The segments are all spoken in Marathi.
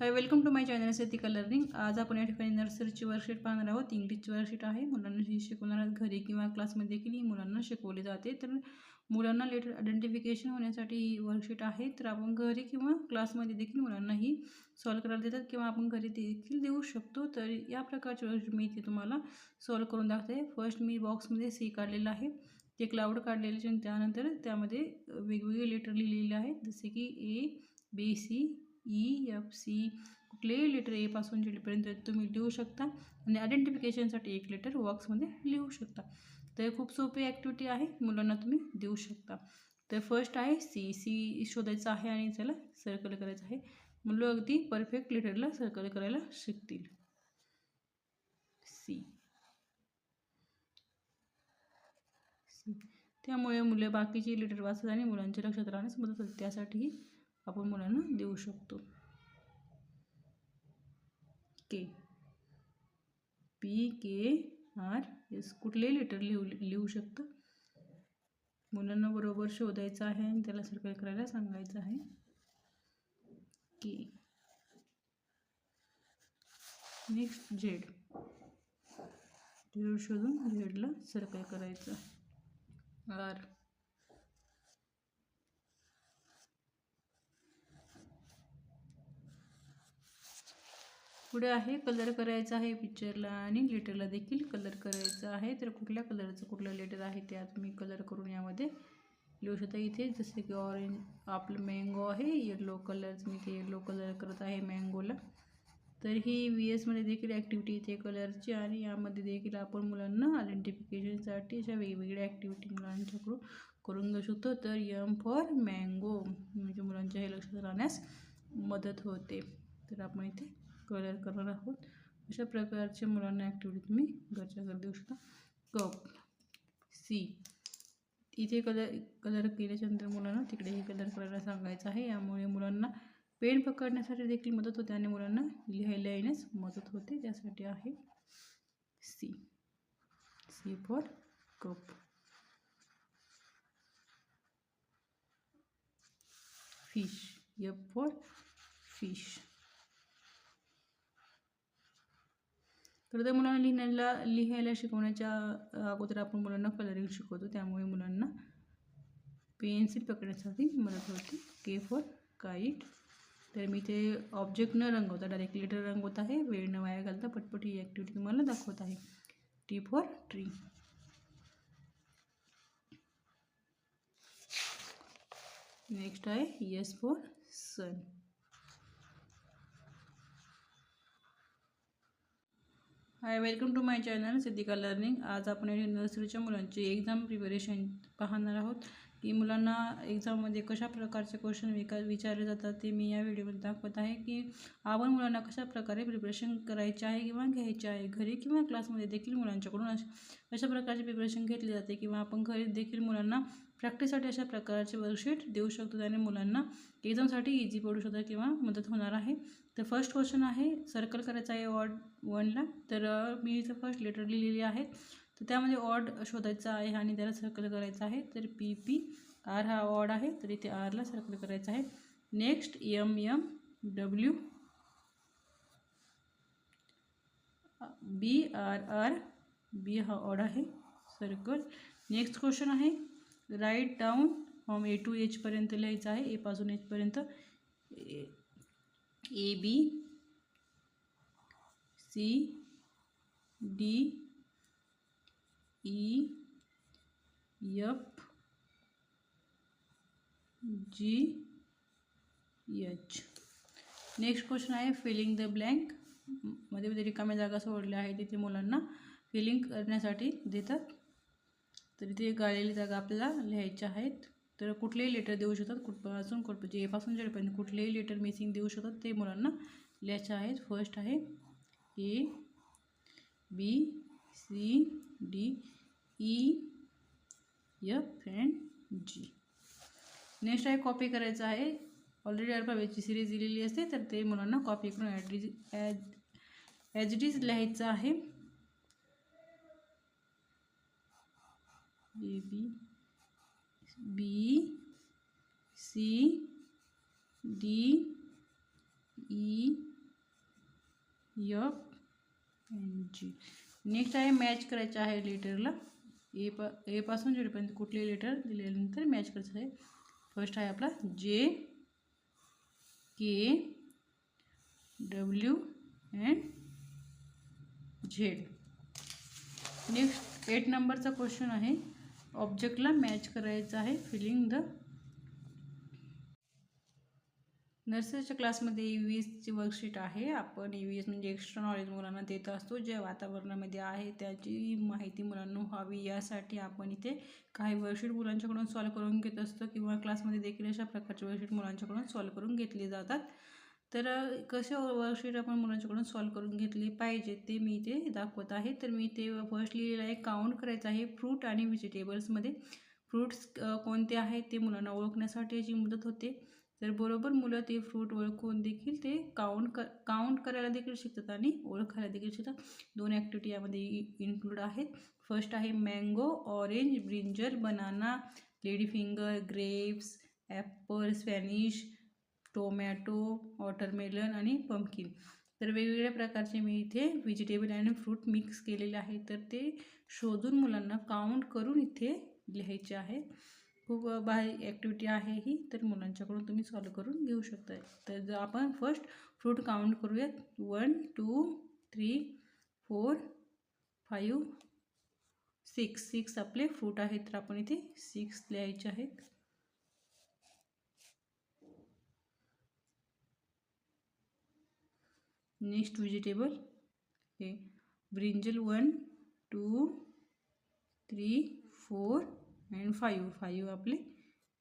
High, welcome to my channel Siddhika learning. आज आपण या ठिकाणी नर्सरीची वर्कशीट पाहणार आहोत. इंग्लिशची वर्कशीट आहे. मुलांना ही शिकवणार आहोत. घरी किंवा क्लासमध्ये देखील ही मुलांना शिकवली जाते. तर मुलांना लेटर आयडेंटिफिकेशन होण्यासाठी ही वर्कशीट आहे. तर आपण घरी किंवा क्लासमध्ये देखील मुलांना ही सॉल्व करायला देतात किंवा आपण घरी देखील देऊ शकतो. तर या प्रकारची वर्कशीट मी इथे तुम्हाला सॉल्व करून दाखवते. फर्स्ट मी बॉक्समध्ये सी काढलेलं आहे, ते क्लाउड काढलेले आणि त्यानंतर त्यामध्ये वेगवेगळे लेटर लिहिलेले आहेत, जसे की A, B, C, E, F, C. कुठलेही लेटर ए पासून जेपर्यंत तुम्ही लिहू शकता आणि आयडेंटिफिकेशनसाठी एक लेटर बॉक्समध्ये लिहू शकता. तर खूप सोपी ॲक्टिव्हिटी आहे, मुलांना तुम्ही देऊ शकता. तर फर्स्ट आहे सी शोधायचं आहे आणि त्याला सर्कल करायचं आहे. मुलं अगदी परफेक्ट लेटरला सर्कल करायला शिकतील. सी त्यामुळे मुले बाकीचे लेटर वाचतात आणि मुलांच्या लक्षात राहण्यास मदत होते. त्यासाठीही आपण मुलांना देऊ शकतो. के, P, K, R, S कुठलेही लेटर लिहू शकतं. मुलांना बरोबर शोधायचं आहे आणि त्याला सर्कल करायला सांगायचं आहे. के. नेक्स्ट झेड, झेड शोधून झेडला सर्कल करायचं. आर, पुढे आहे कलर करायचा आहे पिक्चरला आणि लेटरला देखील कलर करायचं आहे. तर कुठल्या कलरचं कुठलं लेटर आहे ते तुम्ही कलर करून यामध्ये लिहू शकता. इथे जसे की ऑरेंज आपलं मँगो आहे, येलो कलरचं मी ते येलो कलर करत आहे मँगोला. तर ही VS मध्ये देखील ॲक्टिव्हिटी येते कलरची आणि यामध्ये देखील आपण मुलांना आयडेंटिफिकेशनसाठी अशा वेगवेगळ्या ॲक्टिव्हिटी मुलांच्याकडून करून घेऊ शकतो. तर M फॉर मँगो म्हणजे मुलांच्या हे लक्षात राहण्यास मदत होते. तर आपण इथे कलर करणार आहोत. अशा प्रकारचे मुलांना ॲक्टिव्हिटी तुम्ही घरच्या घरी देऊ शकता. कप, सी, इथे कलर केल्याच्यानंतर मुलांना तिकडेही कलर करायला सांगायचं आहे. यामुळे मुलांना पेन पकडण्यासाठी देखील मदत होते आणि मुलांना लिहायला येण्यास मदत होते. त्यासाठी आहे C for cup. Fish, F for fish. तर मुलांना लिहायला शिकवण्याच्या अगोदर आपण मुलांना कलरिंग शिकवतो, त्यामुळे मुलांना पेन्सिल पकडण्यासाठी मदत होते. के फॉर काईट. तर मी ते ऑब्जेक्ट न रंगवता डायरेक्ट लेटर रंगवत आहे, वेळ न वाया घालता पटपट ही ॲक्टिव्हिटी तुम्हाला दाखवत आहे. T for tree. नेक्स्ट आहे S for sun. Hi, welcome to my channel Siddhika learning. आज आपण नर्सरीच्या मुलांची एक्झाम प्रिपरेशन पाहणार आहोत की मुलांना एक्झाममध्ये कशा प्रकारचे क्वेश्चन विचारले जातात ते मी या व्हिडिओमध्ये दाखवत आहे. की आपण मुलांना कशा प्रकारे प्रिपरेशन करायचे आहे किंवा घ्यायचे आहे. घरी किंवा क्लासमध्ये देखील मुलांच्याकडून अशा प्रकारचे प्रिपरेशन घेतले जाते किंवा आपण घरी देखील मुलांना प्रॅक्टिससाठी अशा प्रकारचे वर्कशीट देऊ शकतो आणि मुलांना एक्झामसाठी इझी पडू शकतं किंवा मदत होणार आहे. तर फर्स्ट क्वेश्चन आहे, सर्कल करायचा आहे ऑड 1ला. तर मी इथं फर्स्ट लेटर लिहिलेली आहे. तर त्यामध्ये ऑड शोधायचा आहे आणि त्याला सर्कल करायचं आहे. तर PPR हा ऑड आहे, तर इथे आरला सर्कल करायचं आहे. नेक्स्ट MMW, BRR, B हा ऑड आहे, सर्कल. नेक्स्ट क्वेश्चन आहे, write down from A to H पर्यंत लिहायचं आहे. A पासून H पर्यंत. AB, C, D, E, F, G, H. Next question आहे, फिलिंग द ब्लँक. मध्ये रिकाम्या जागा सोडल्या आहेत, तिथे मुलांना फिलिंग करण्यासाठी देतात. तर इथे गाळलेली जागा आपल्याला लिहायच्या आहेत. तर कुठलेही लेटर देऊ शकतात, कुठपासून A पासून जेपर्यंत कुठलेही लेटर मिसिंग देऊ शकतात ते मुलांना लिहायचे आहेत. फर्स्ट आहे A, B, C, D, E, F and G. Next आहे कॉपी करायचं आहे. ऑलरेडी अल्फाबेटची सिरीज दिलेली असते, तर ते मुलांना कॉपी करून ॲज इट इज लिहायचं आहे. B, C, D, E, G. Next आहे मॅच करायचं आहे लेटरला. ए पासून जेडपर्यंत कुठले लेटर दिल्यानंतर मॅच करायचं आहे. फर्स्ट आहे आपला J, K, W and Z. Next 8 नंबरचा क्वेश्चन आहे. ऑब्जेक्टला मॅच करायचं आहे. Feeling the. नर्सरीच्या क्लासमध्ये EVSची वर्कशीट आहे. आपण EVS म्हणजे एक्स्ट्रा नॉलेज मुलांना देत असतो. जे वातावरणामध्ये आहे त्याची माहिती मुलांना व्हावी यासाठी आपण इथे काही वर्कशीट मुलांच्याकडून सॉल्व करून घेत असतो किंवा क्लासमध्ये देखील अशा प्रकारचे वर्कशीट मुलांच्याकडून सॉल्व करून घेतली जातात. तर कसे वर्कशीट आपण मुलांच्याकडून सॉल्व करून घेतली पाहिजे ते मी इथे दाखवत आहे. तर मी इथे फर्स्ट लिहिलेलं आहे काउंट करायचं आहे फ्रूट आणि व्हेजिटेबल्समध्ये. फ्रूट्स कोणते आहेत ते मुलांना ओळखण्यासाठी याची मदत होते. तर बरोबर मुलं ते फ्रूट ओळखून देखील ते काउंट करायला देखील शिकतात आणि ओळखायला देखील शिकतात. 2 ॲक्टिव्हिटी यामध्ये इन्क्लूड आहेत. फर्स्ट आहे mango, orange, brinjal, banana, ladyfinger, grapes, Apple, Spanish, tomato, watermelon आणि पंपकिन. तर वेगवेगळ्या प्रकारचे मी इथे व्हेजिटेबल आणि फ्रूट मिक्स केलेले आहे. तर ते शोधून मुलांना काउंट करून इथे लिहायचे आहे. खूप भारी ॲक्टिव्हिटी आहे ही. तर मुलांच्याकडून तुम्ही सॉल्व करून घेऊ शकता. तर जर आपण फर्स्ट फ्रूट काउंट करूयात. 1 2 3 4 5 6 आपले फ्रूट आहेत. तर आपण इथे 6 लिहायचे आहेत. नेक्स्ट व्हेजिटेबल हे ब्रिंजल 1 2 3 4 and 5 आपले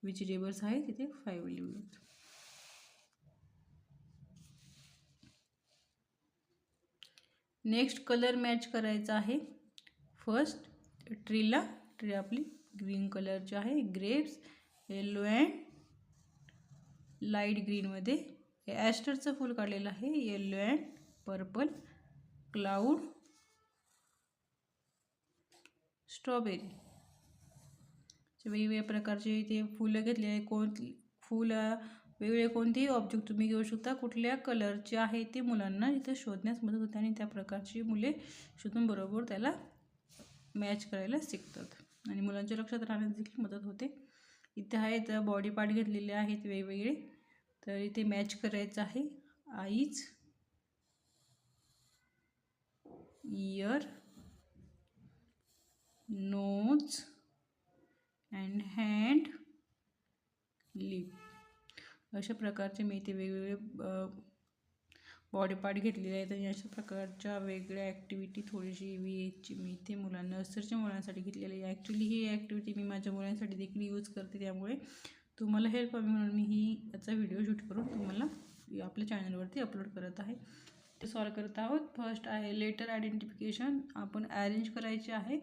व्हेजिटेबल्स आहेत. तिथे 5 लिहूयात. नेक्स्ट कलर मॅच करायचा आहे. फर्स्ट ट्री आपली ग्रीन कलरची आहे. ग्रेप्स येलो अँड लाईट ग्रीनमध्ये. ॲस्टरचं फूल काढलेलं आहे yellow and purple. Cloud, strawberry. वेगवेगळ्या प्रकारचे इथे फुलं घेतले आहे. फुलं वेगवेगळे कोणतेही ऑब्जेक्ट तुम्ही घेऊ शकता. कुठल्या कलरचे आहे ते मुलांना इथे शोधण्यास मदत होते आणि त्या प्रकारची मुले शोधून बरोबर त्याला मॅच करायला शिकतात आणि मुलांच्या लक्षात राहण्यास देखील मदत होते. इथे आहेत बॉडी पार्ट घेतलेले आहेत वेगवेगळे. तर इथे मॅच करायचं आहे. Eyes, ear, nose and hand, lip. अशा प्रकारचे मी इथे वेगवेगळे बॉडी पार्ट घेतलेले आहेत आणि अशा प्रकारच्या वेगळ्या ॲक्टिव्हिटी थोडीशी EVSची मी इथे मुलांना नर्सरीच्या मुलांसाठी घेतलेली आहे. ॲक्च्युली ही ॲक्टिव्हिटी मी माझ्या मुलांसाठी देखील यूज करते. त्यामुळे तुम्हाला हेल्प व्हावी म्हणून मी याचा व्हिडिओ शूट करून तुम्हाला आपल्या चॅनलवरती अपलोड करत आहे. ते सॉल्व करत आहोत. फर्स्ट आहे लेटर आयडेंटिफिकेशन. आपण अरेंज करायचे आहे.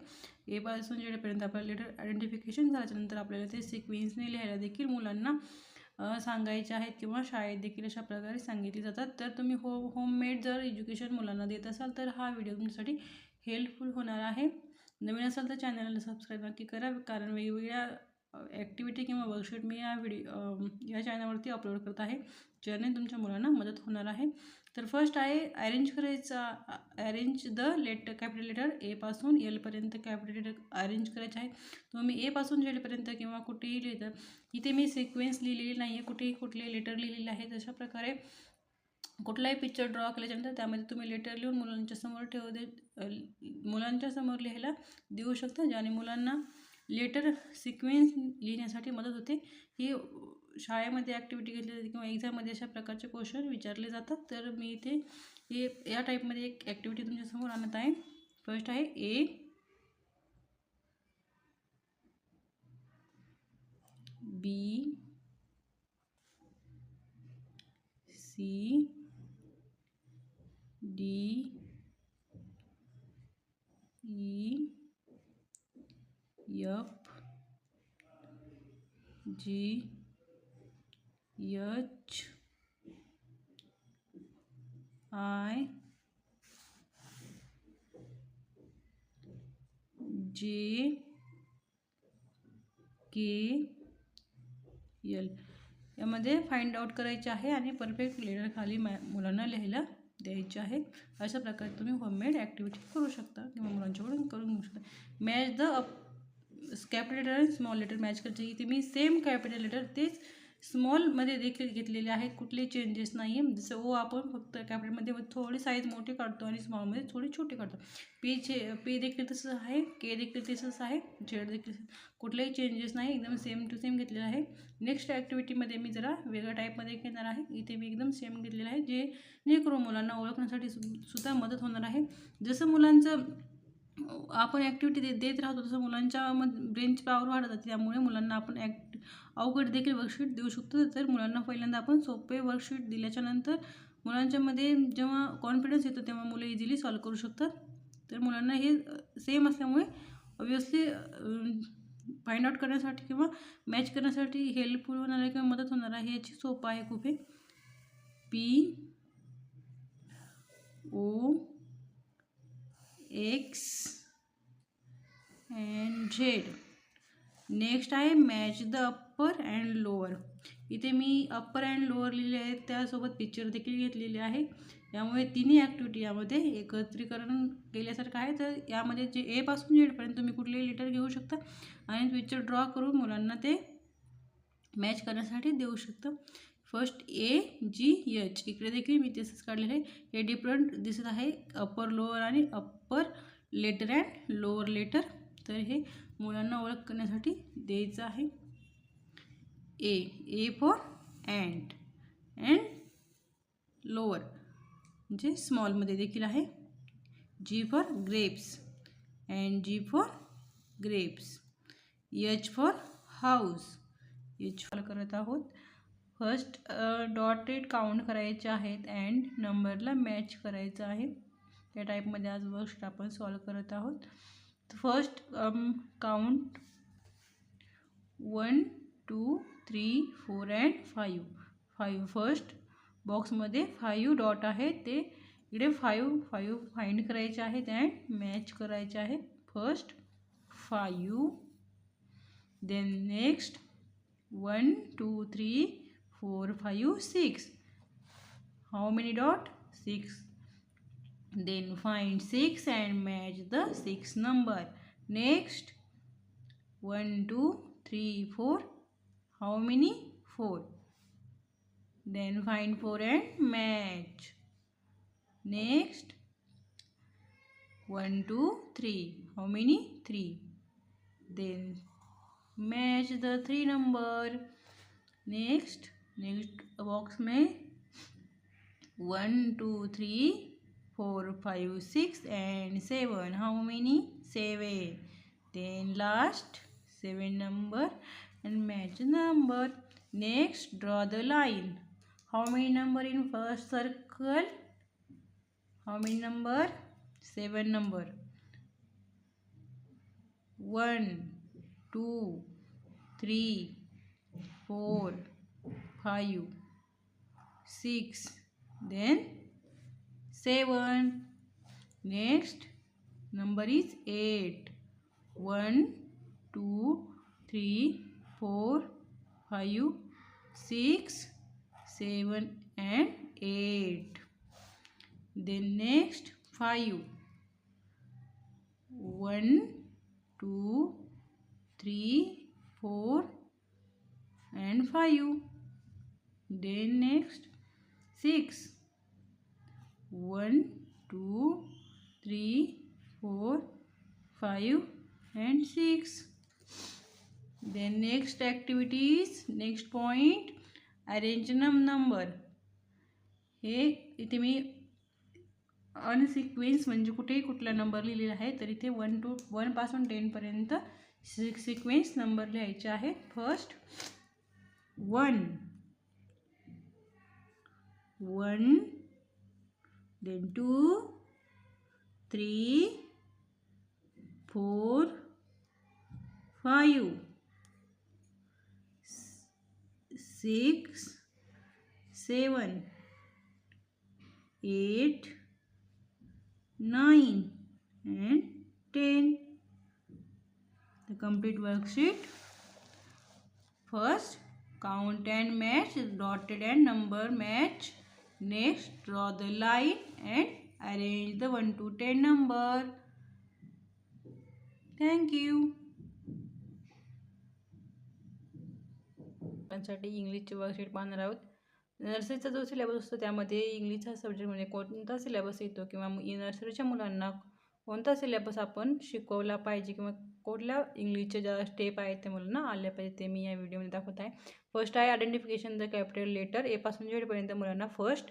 ए पासून जेपर्यंत आपलं लेटर आयडेंटिफिकेशन झाल्यानंतर आपल्याला ते सिक्वेन्सने लिहायला देखील मुलांना सांगायचे आहेत किंवा शाळेत देखील अशा प्रकारे सांगितले जातात. तर तुम्ही होममेड जर एज्युकेशन मुलांना देत असाल तर हा व्हिडिओ तुमच्यासाठी हेल्पफुल होणार आहे. नवीन असाल तर चॅनलला सबस्क्राईब नक्की करा, कारण वेगवेगळ्या ॲक्टिव्हिटी किंवा वर्कशीट मी या चॅनलवरती अपलोड करत आहे, ज्याने तुमच्या मुलांना मदत होणार आहे. तर फर्स्ट आहे अरेंज करायचा. Arrange the capital letter A पासून एलपर्यंत कॅपिटल लेटर अरेंज करायचे आहे. तुम्ही ए पासून जेडपर्यंत किंवा कुठेही लिहितं. इथे मी सिक्वेन्स लिहिलेली नाही आहे, कुठले लेटर लिहिलेले आहेत. अशा प्रकारे कुठलाही पिक्चर ड्रॉ केल्याच्यानंतर त्यामध्ये तुम्ही लेटर लिहून मुलांच्या समोर लिहायला देऊ शकता, ज्याने मुलांना लेटर सिक्वेन्स लिहिण्यासाठी मदत होते. ही शाळेमध्ये ॲक्टिव्हिटी घेतली जाते किंवा एक्झाममध्ये अशा प्रकारचे क्वेश्चन विचारले जातात. तर मी इथे या टाईपमध्ये एक ॲक्टिव्हिटी तुमच्यासमोर आणत आहे. फर्स्ट आहे A, B, C, D, E, F, G, H, I, J, K, L. यामध्ये फाइंड आउट करायचे आहे आणि परफेक्ट लेटर खाली मुलांना लिहायला द्यायचे आहे. अशा प्रकारे तुम्ही होममेड ॲक्टिव्हिटी करू शकता किंवा मुलांच्याकडून करून घेऊ शकता. मॅच द कॅपिटल लेटर आणि स्मॉल लेटर मॅच करायचे. इथे मी सेम कॅपिटल लेटर तेच स्मॉलमध्ये देखील घेतलेले आहेत, कुठलेही चेंजेस नाही आहे. जसं ओ आपण फक्त कॅपिटलमध्ये थोडी साईज मोठी काढतो आणि स्मॉलमध्ये थोडी छोटी काढतो. पी देखील तसंच आहे, के देखील तसंच आहे, झेड देखील कुठलेही चेंजेस नाही, एकदम सेम टू सेम घेतलेलं आहे. नेक्स्ट ॲक्टिव्हिटीमध्ये मी जरा वेगळ्या टाईपमध्ये घेणार आहे. इथे मी एकदम सेम घेतलेलं आहे, जेणेकरून मुलांना ओळखण्यासाठी सुद्धा मदत होणार आहे. जसं मुलांचं आपण ॲक्टिव्हिटी देत राहतो तसं मुलांच्या ब्रेनची पॉवर वाढत जाते. त्यामुळे मुलांना आपण अवघड देखील वर्कशीट देऊ शकतो. तर मुलांना पहिल्यांदा आपण सोपे वर्कशीट दिल्याच्या नंतर मुलांच्यामध्ये जेव्हा कॉन्फिडन्स येतो तेव्हा मुलं इझिली सॉल्व करू शकतात. तर मुलांना हे सेम असल्यामुळे ऑब्वियसली फाइंड आउट करण्यासाठी किंवा मॅच करण्यासाठी हेल्पफुल होणार आहे किंवा मदत होणार आहे. याची सोपं आहे खूप. हे POX and Z. नेक्स्ट आहे match the upper and lower. इथे मी अप्पर अँड लोअर लिहिले आहेत, त्यासोबत पिक्चर देखील घेतलेले आहे. यामुळे तिन्ही ॲक्टिव्हिटी यामध्ये एकत्रीकरण केल्यासारखं आहे. तर यामध्ये जे ए पासून झेडपर्यंत तुम्ही कुठलेही लेटर घेऊ शकता आणि पिक्चर ड्रॉ करून मुलांना ते मॅच करण्यासाठी देऊ शकता. फर्स्ट AGH इकडे देखील मी तसंच काढलेलं आहे. हे डिफरंट दिसत आहे, अप्पर लोअर आणि upper letter and lower letter. तर हे मुलांना ओळख करण्यासाठी द्यायचं आहे. ए फॉर अँड लोअर म्हणजे स्मॉलमध्ये देखील आहे. G for grapes and G for grapes. H for house. H for करत आहोत. फर्स्ट डॉटेड काउंट करायचे आहेत अँड नंबरला मॅच करायचं आहे. त्या टाईपमध्ये आज वर्कशीट आपण सॉल्व करत आहोत. First count 1 2 3 4 and 5. फर्स्ट बॉक्समध्ये 5 डॉट आहे, ते इकडे 5 फाइंड करायचे आहेत अँड मॅच करायचे आहे. First 5, then next 1 2 3 4 5 6. How many dot? 6. Then find 6 and match the 6 number. Next 1 2 3 4. How many? 4. Then find 4 and match. Next 1 2 3. How many? 3. Then match the 3 number. Next box में 1 2 3 4 5 6 and 7. How many? 7. Then last 7 number and match number. Next draw the line. How many number in first circle? How many number? 7 number. 1 2 3 4 5 6, then 7. Next number is 8. 1 2 3 4 5 6 7 and 8. Then next 5. 1 2 3 4 and 5. Then next 6. 1 2 3 4 5 and 6. Then next activities, next point, arrange number. हे इथे मी अनसिक्वेन्स म्हणजे कुठेही कुठला नंबर लिहिलेला आहे, तर इथे 1 पासून 10 पर्यंत सिक्वेन्स नंबर लिहायचे आहेत. First 1 then 2 3 4 5 6 7 8 9 and 10. The complete worksheet. First count and match, dotted and number match. Next, draw the line and arrange the 1 to 10 number. Thank you. साठी इंग्लिशचे वर्कशीट पाहणार आहोत. नर्सरीचा जो सिलेबस असतो त्यामध्ये इंग्लिशचा सब्जेक्टमध्ये कोणता सिलेबस येतो किंवा नर्सरीच्या मुलांना कोणता सिलेबस आपण शिकवला पाहिजे किंवा कुठल्या इंग्लिशच्या ज्या स्टेप आहेत ते मुलांना आल्या पाहिजे ते मी या व्हिडिओमध्ये दाखवत आहे. फर्स्ट आहे identification the capital letter. A पासून झेडपर्यंत मुलांना फर्स्ट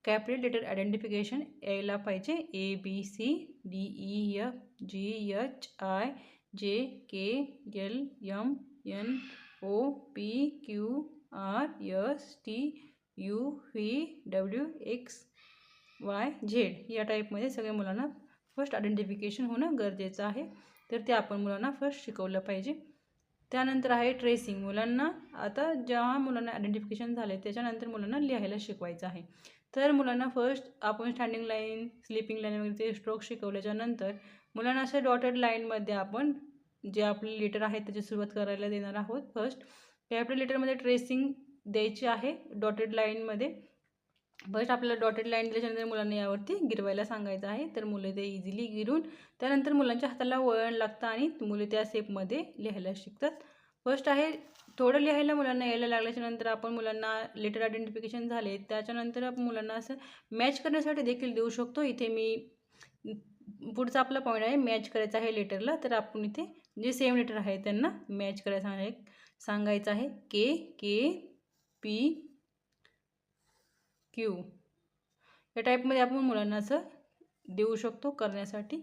कॅपिटल लेटर आयडेंटिफिकेशन यायला पाहिजे. ABCDEFGHIJKLMNOPQRSTUVWXYZ या टाईपमध्ये सगळ्या मुलांना फर्स्ट आयडेंटिफिकेशन होणं गरजेचं आहे. तर ते आपण मुलांना फर्स्ट शिकवलं पाहिजे. त्यानंतर आहे ट्रेसिंग. मुलांना आता जेव्हा मुलांना आयडेंटिफिकेशन झाले त्याच्यानंतर मुलांना लिहायला शिकवायचं आहे. तर मुलांना फर्स्ट आपण स्टँडिंग लाईन, स्लिपिंग लाईन वगैरे ते स्ट्रोक शिकवल्याच्यानंतर मुलांना असं डॉटेड लाईनमध्ये आपण जे आपले लेटर आहेत त्याची सुरुवात करायला देणार आहोत. फर्स्ट कॅपिटल लेटरमध्ये ट्रेसिंग द्यायची आहे डॉटेड लाईनमध्ये. फर्स्ट आपल्याला डॉटेड लाईन दिल्याच्यानंतर मुलांना यावरती गिरवायला सांगायचं आहे. तर मुलं ते इझिली गिरून त्यानंतर मुलांच्या हाताला वळण लागतं आणि मुले त्या शेपमध्ये लिहायला शिकतात. फर्स्ट आहे थोडं लिहायला मुलांना यायला लागल्याच्यानंतर आपण मुलांना लेटर आयडेंटिफिकेशन झाले त्याच्यानंतर आपण मुलांना असं मॅच करण्यासाठी देखील देऊ शकतो. इथे मी पुढचा आपला पॉईंट आहे मॅच करायचा आहे लेटरला. तर आपण इथे जे सेम लेटर आहे त्यांना मॅच करायचं सांगायचं आहे. KP Q या टाईपमध्ये आपण मुलांना असं देऊ शकतो करण्यासाठी.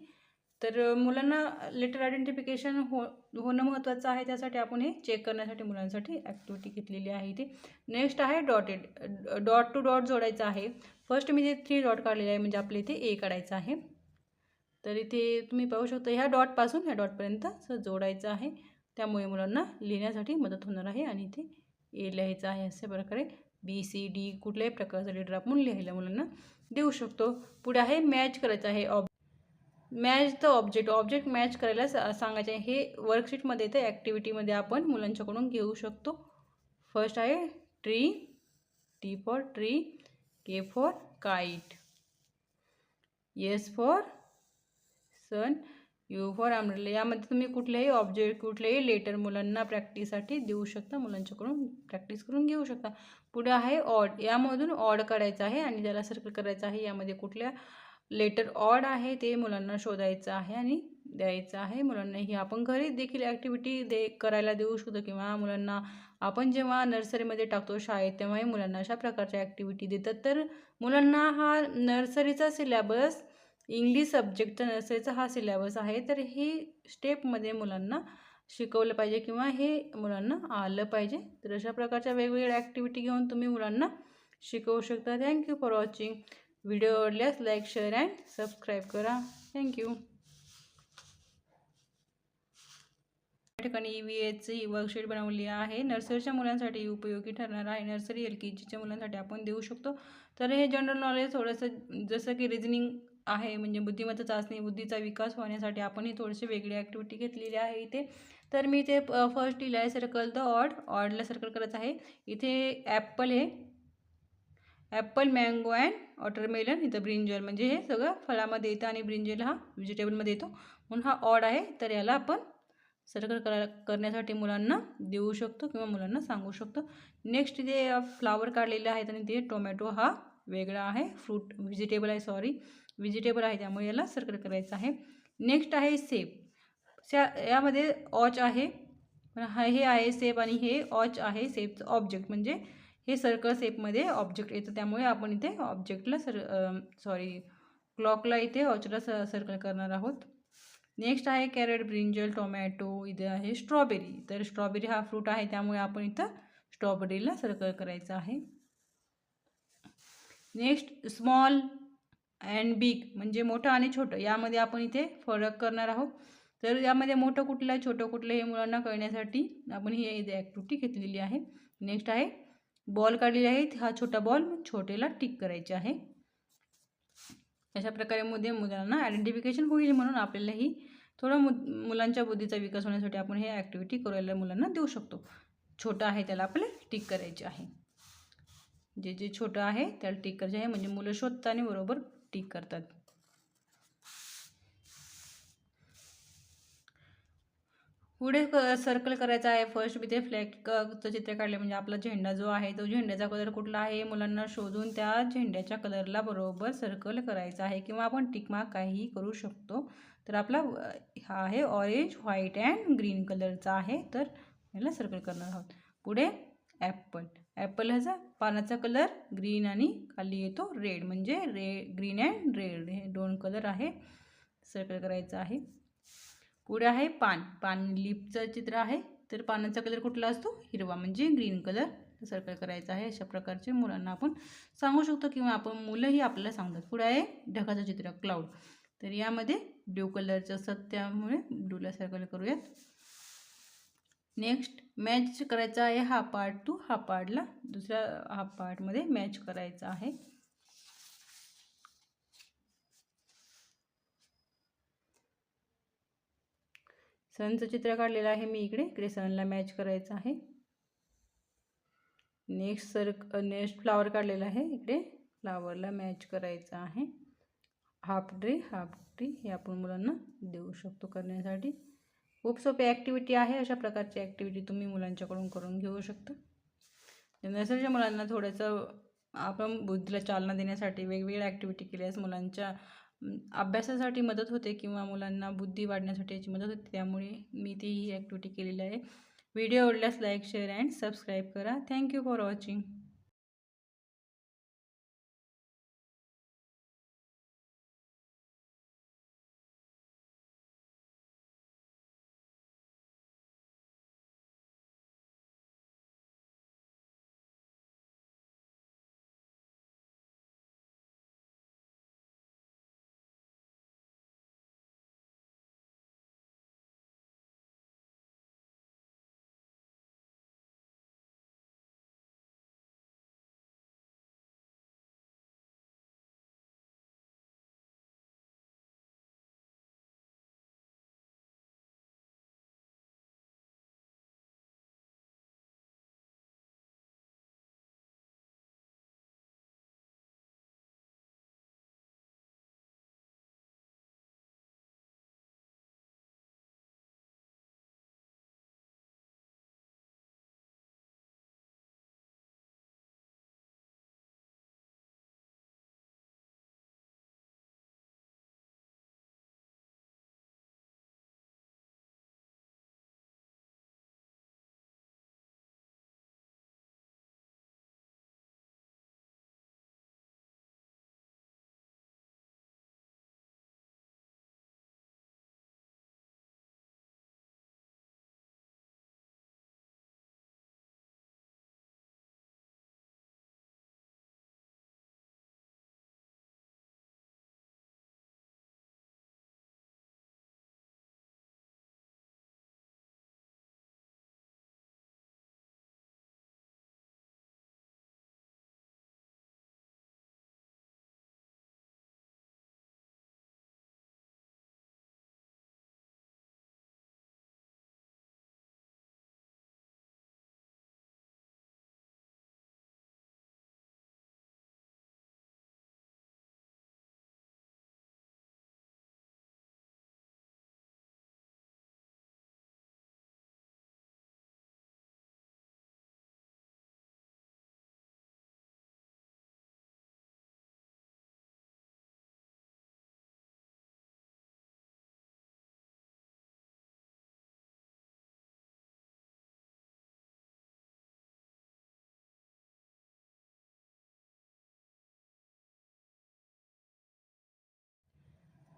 तर मुलांना लेटर आयडेंटिफिकेशन होणं महत्त्वाचं आहे. त्यासाठी आपण हे चेक करण्यासाठी मुलांसाठी ॲक्टिव्हिटी घेतलेली आहे इथे. नेक्स्ट आहे डॉटेड. डॉट टू डॉट जोडायचं आहे. फर्स्ट मी इथे 3 डॉट काढलेले आहे म्हणजे आपल्या इथे ए काढायचं आहे. तर इथे तुम्ही पाहू शकता ह्या डॉटपासून ह्या डॉटपर्यंत असं जोडायचं आहे. त्यामुळे मुलांना लिहिण्यासाठी मदत होणार आहे आणि इथे ए लिहायचं आहे. अशा प्रकारे BCD कुठल्याही प्रकारचं लेटर आपण लिहायला मुलांना देऊ शकतो. पुढे आहे मॅच करायचं आहे. Match the object. Object match करायला सांगायचे आहे. हे वर्कशीटमध्ये येतं. ॲक्टिव्हिटीमध्ये आपण मुलांच्याकडून घेऊ शकतो. फर्स्ट आहे tree. T for tree, K for kite, S for sun, U for umbrella. यामध्ये तुम्ही कुठलेही ऑब्जेक्ट कुठलेही लेटर मुलांना प्रॅक्टिससाठी देऊ शकता. मुलांच्याकडून प्रॅक्टिस करून घेऊ शकता. पुढे आहे ऑड. यामधून ऑड काढायचं आहे आणि त्याला सर्कल करायचं आहे. यामध्ये कुठल्या लेटर ऑड आहे ते मुलांना शोधायचं आहे आणि द्यायचं आहे. मुलांना ही आपण घरी देखील ॲक्टिव्हिटी करायला देऊ शकतो किंवा मुलांना आपण जेव्हा नर्सरीमध्ये टाकतो शाळेत तेव्हाही मुलांना अशा प्रकारच्या ॲक्टिव्हिटी देतात. तर मुलांना हा नर्सरीचा सिलेबस इंग्लिश सब्जेक्टचा नर्सरीचा हा सिलेबस आहे. तर ही स्टेपमध्ये मुलांना शिकवलं पाहिजे किंवा हे मुलांना आलं पाहिजे. तर अशा प्रकारच्या वेगवेगळ्या ॲक्टिव्हिटी घेऊन तुम्ही मुलांना शिकवू शकता. Thank you for watching. व्हिडिओ आवडल्यास लाईक, शेअर अँड सबस्क्राईब करा. थँक्यू. या ठिकाणी EVSची वर्कशीट बनवली आहे. नर्सरीच्या मुलांसाठी उपयोगी ठरणार आहे. नर्सरी LKGच्या मुलांसाठी आपण देऊ शकतो. तर हे जनरल नॉलेज थोडंसं जसं की रिझनिंग आहे म्हणजे बुद्धिमत्ता चाचणी, बुद्धीचा विकास होण्यासाठी आपण ही थोडीशी वेगळी ॲक्टिव्हिटी घेतलेली आहे इथे. तर मी इथे फर्स्ट लिहिलं आहे सर्कल द ऑड. ऑडला सर्कल करायचं आहे. इथे ॲपल आहे, ॲपल, मँगो अँड वॉटरमेलन. इथं ब्रिंजल म्हणजे हे सगळं फळामध्ये येतं आणि ब्रिंजल हा व्हेजिटेबलमध्ये येतो म्हणून हा ऑड आहे. तर याला आपण सर्कल करण्यासाठी मुलांना देऊ शकतो किंवा मुलांना सांगू शकतो. नेक्स्ट इथे फ्लावर काढलेले आहेत आणि ते टोमॅटो हा वेगळा आहे. फ्रूट व्हेजिटेबल आहे, व्हेजिटेबल आहे त्यामुळे याला सर्कल करायचं आहे. नेक्स्ट आहे सेब. यामध्ये ऑच आहे, हे आहे सेब आणि हे ऑच आहे. सेबचं ऑब्जेक्ट म्हणजे हे सर्कल शेपमध्ये ऑब्जेक्ट येतं त्यामुळे आपण इथे ऑब्जेक्टला क्लॉकला इथे ऑचला सर्कल करणार आहोत. नेक्स्ट आहे कॅरेट, ब्रिंजल, टोमॅटो. इथे आहे स्ट्रॉबेरी. तर स्ट्रॉबेरी हा फ्रूट आहे त्यामुळे आपण इथं स्ट्रॉबेरीला सर्कल करायचं आहे. नेक्स्ट स्मॉल अँड बिग म्हणजे मोठं आणि छोटं यामध्ये आपण इथे फरक करणार आहोत. तर यामध्ये मोठं कुठलं आहे छोटं कुठलं हे मुलांना कळण्यासाठी आपण ही ॲक्टिव्हिटी घेतलेली आहे. नेक्स्ट आहे बॉल काढलेली आहे. हा छोटा बॉल छोटेला टिक करायचे आहे. अशा प्रकारे मुलांना आयडेंटिफिकेशन होईल म्हणून आपल्यालाही थोडं मुलांच्या बुद्धीचा विकास होण्यासाठी आपण हे ॲक्टिव्हिटी करायला मुलांना देऊ शकतो. छोटा आहे त्याला आपल्याला टिक करायचे आहे. जे जे छोटं आहे त्याला टिक करायचे आहे, म्हणजे मुलं शोधताना बरोबर टिक करतात. पुढे सर्कल करायचा आहे. फर्स्ट मी ते फ्लॅगचं चित्र काढले, म्हणजे आपला झेंडा जो आहे तो झेंड्याचा कलर कुठला आहे मुलांना शोधून त्या झेंड्याच्या कलरला बरोबर सर्कल करायचा आहे, किंवा आपण टिक मार्क काहीही करू शकतो. तर आपला हा आहे ऑरेंज, व्हाईट अँड ग्रीन कलरचा आहे, तर याला सर्कल करणार आहोत. पुढे ॲपल. ॲपल ह्याचा पानाचा कलर ग्रीन आणि खाली येतो रेड, म्हणजे ग्रीन अँड रेड हे 2 कलर आहे, सर्कल करायचं आहे. पुढे आहे पान लीफचं चित्र आहे, तर पानाचा कलर कुठला असतो हिरवा, म्हणजे ग्रीन कलर सर्कल करायचा आहे. अशा प्रकारचे मुलांना आपण सांगू शकतो, किंवा आपण मुलंही आपल्याला सांगतात. पुढे आहे ढगाचं चित्र क्लाउड, तर यामध्ये ब्ल्यू कलरचं असतं त्यामुळे ब्ल्यूला सर्कल करूयात. नेक्स्ट मॅच करायचा आहे हा पार्ट टू हा पार्टला दुसऱ्या हा पार्टमध्ये मॅच करायचा आहे. सनचं चित्र काढलेलं आहे मी इकडे सनला मॅच करायचं आहे. नेक्स्ट फ्लावर काढलेला आहे, इकडे फ्लावरला मॅच करायचं आहे. हाफ ट्री हे आपण मुलांना देऊ शकतो करण्यासाठी. खूप सोपी ॲक्टिव्हिटी आहे. अशा प्रकारची ॲक्टिव्हिटी तुम्ही मुलांच्याकडून करून घेऊ शकता. नर्सरीच्या मुलांना थोडंसं आपण बुद्धीला चालना देण्यासाठी वेगवेगळ्या ॲक्टिव्हिटी केल्यास मुलांच्या अभ्यासासाठी मदत होते, किंवा मुलांना बुद्धी वाढण्यासाठी याची मदत होते. त्यामुळे मी ती ही ॲक्टिव्हिटी केलेली आहे. व्हिडिओ आवडल्यास लाईक, शेअर अँड सबस्क्राईब करा. Thank you for watching.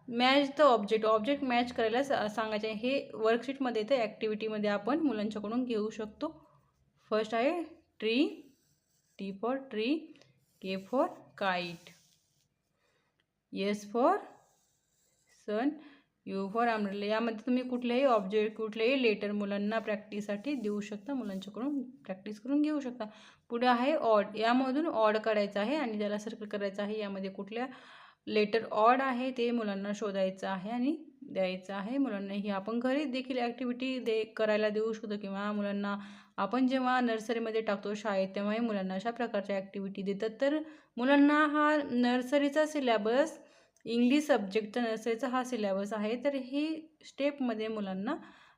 Match the object match करायला सांगायचे आहे. हे वर्कशीटमध्ये येतं, ॲक्टिव्हिटीमध्ये आपण मुलांच्याकडून घेऊ शकतो. फर्स्ट आहे tree, T for tree, K for kite, S for sun, U for umbrella. यामध्ये तुम्ही कुठलेही ऑब्जेक्ट कुठलेही लेटर मुलांना प्रॅक्टिससाठी देऊ शकता, मुलांच्याकडून प्रॅक्टिस करून घेऊ शकता. पुढे आहे ऑड, यामधून ऑड काढायचं आहे आणि त्याला सर्कल करायचं आहे. यामध्ये कुठल्या लेटर ऑड आहे ते मुलांना शोधायचं आहे आणि द्यायचं आहे. मुलांना ही आपण घरी देखील ॲक्टिव्हिटी करायला देऊ शकतो, किंवा मुलांना आपण जेव्हा नर्सरीमध्ये टाकतो शाळेत तेव्हाही मुलांना अशा प्रकारच्या ॲक्टिव्हिटी देतात. तर मुलांना हा नर्सरीचा सिलॅबस इंग्लिश सब्जेक्टचा नर्सरीचा हा सिलॅबस आहे. तर ही स्टेपमध्ये मुलांना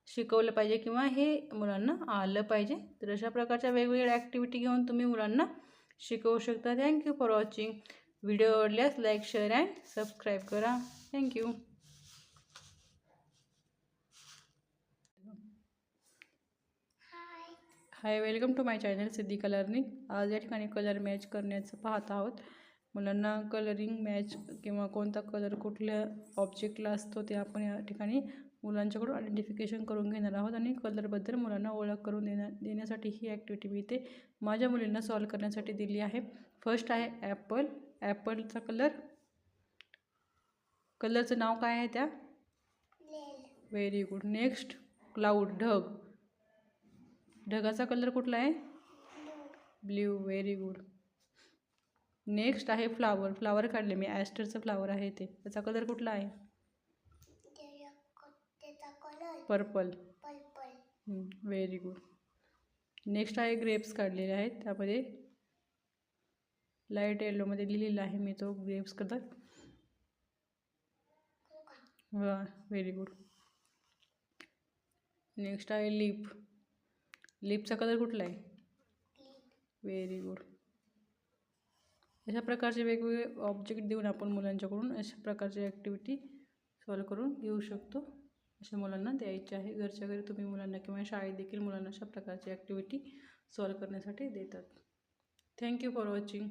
शिकवलं पाहिजे किंवा हे मुलांना आलं पाहिजे. तर अशा प्रकारच्या वेगवेगळ्या ॲक्टिव्हिटी घेऊन तुम्ही मुलांना शिकवू शकता. Thank you for watching. व्हिडिओ आवडल्यास लाईक, शेअर अँड सबस्क्राईब करा. Thank you. Hi, welcome to my channel Siddhika learning. आज या ठिकाणी कलर मॅच करण्याचं पाहत आहोत. मुलांना कलरिंग मॅच किंवा कोणता कलर कुठल्या ऑब्जेक्टला असतो ते आपण या ठिकाणी मुलांच्याकडून आयडेंटिफिकेशन करून घेणार आहोत आणि कलरबद्दल मुलांना ओळख करून देण्यासाठी ही ॲक्टिव्हिटी मी इथे माझ्या मुलींना सॉल्व करण्यासाठी दिली आहे. फर्स्ट आहे ॲपल. ॲपलचा कलरचं नाव काय आहे त्या? Very good. नेक्स्ट क्लाउड, ढग. ढगाचा कलर कुठला आहे? ब्ल्यू. Very good. नेक्स्ट आहे फ्लावर. फ्लावर काढले मी, ॲस्टरचं फ्लावर आहे ते. त्याचा कलर कुठला आहे? पर्पल. Very good. नेक्स्ट आहे ग्रेप्स काढलेले आहेत. त्यामध्ये लाईट येलोमध्ये लिहिलेला आहे मी तो ग्रेप्स कलर. वा, व्हेरी गुड. नेक्स्ट आहे लीफ. लीफचा कलर कुठला आहे? Very good. अशा प्रकारचे वेगवेगळे ऑब्जेक्ट देऊन आपण मुलांच्याकडून अशा प्रकारची ॲक्टिव्हिटी सॉल्व करून घेऊ शकतो. अशा मुलांना द्यायचे आहे. घरच्या घरी तुम्ही मुलांना किंवा शाळेत देखील मुलांना अशा प्रकारची ॲक्टिव्हिटी सॉल्व करण्यासाठी देतात. Thank you for watching.